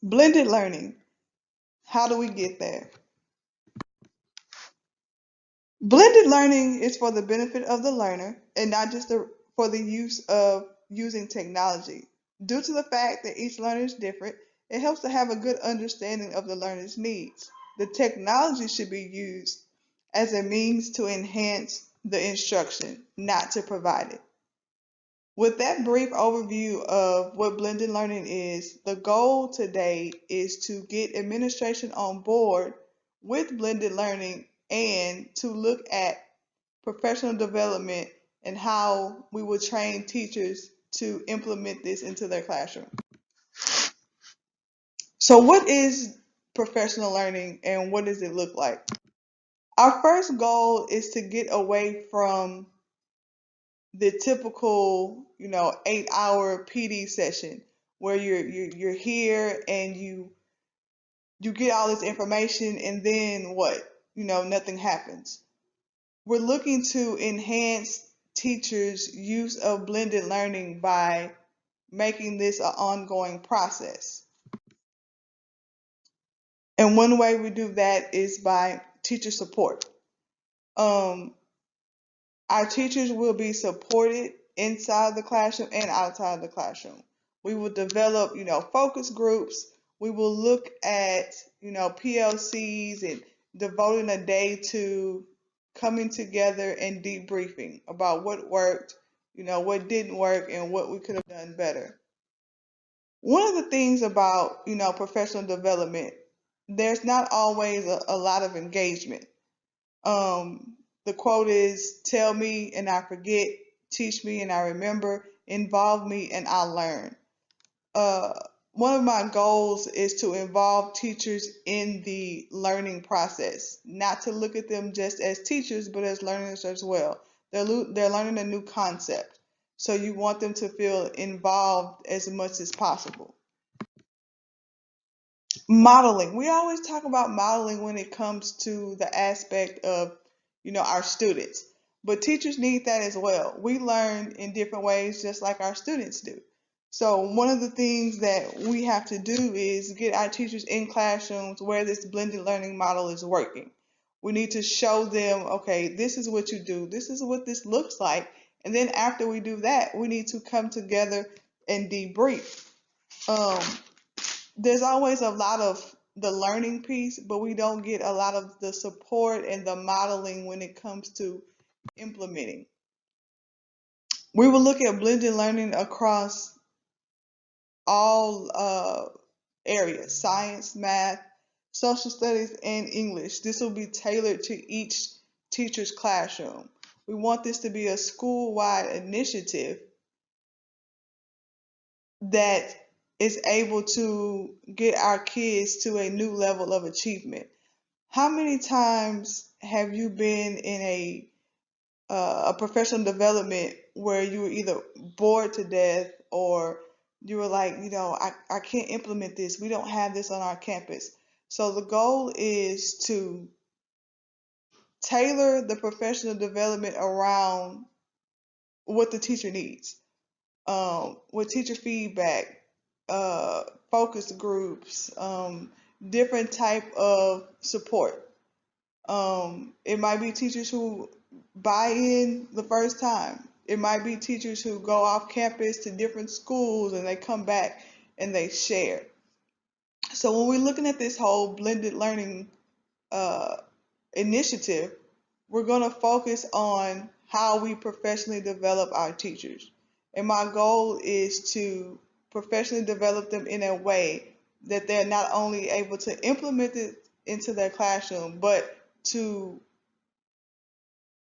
Blended learning. How do we get there? Blended learning is for the benefit of the learner and not just for the use of using technology. Due to the fact that each learner is different, it helps to have a good understanding of the learner's needs. The technology should be used as a means to enhance the instruction, not to provide it. With that brief overview of what blended learning is, the goal today is to get administration on board with blended learning and to look at professional development and how we will train teachers to implement this into their classroom. So, what is professional learning and what does it look like? Our first goal is to get away from the typical, 8-hour PD session where you're here and you get all this information and then what? Nothing happens. We're looking to enhance teachers' use of blended learning by making this an ongoing process. And one way we do that is by teacher support. Um, Our teachers will be supported inside the classroom and outside the classroom. We will develop, focus groups. We will look at, PLCs and devoting a day to coming together and debriefing about what worked, what didn't work, and what we could have done better. One of the things about, professional development, there's not always a lot of engagement. The quote is, tell me and I forget, teach me and I remember, involve me and I learn. Uh, One of my goals is to involve teachers in the learning process, not to look at them just as teachers, but as learners as well. They're learning a new concept. So you want them to feel involved as much as possible. Modeling. We always talk about modeling when it comes to the aspect of, our students. But teachers need that as well. We learn in different ways just like our students do. So one of the things that we have to do is get our teachers in classrooms where this blended learning model is working. We need to show them, okay, this is what you do. This is what this looks like. And then after we do that, we need to come together and debrief. Um, there's always a lot of the learning piece, but we don't get a lot of the support and the modeling when it comes to implementing. We will look at blended learning across all areas: science, math, social studies, and English. This will be tailored to each teacher's classroom. We want this to be a school-wide initiative that is able to get our kids to a new level of achievement. How many times have you been in a professional development where you were either bored to death or you were like, I can't implement this. We don't have this on our campus. So the goal is to tailor the professional development around what the teacher needs, with teacher feedback, uh, focus groups, different type of support. It might be teachers who buy in the first time. It might be teachers who go off campus to different schools and they come back and they share. So when we're looking at this whole blended learning uh, initiative, we're going to focus on how we professionally develop our teachers. And my goal is to professionally develop them in a way that they're not only able to implement it into their classroom, but to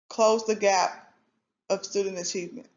close the gap of student achievement.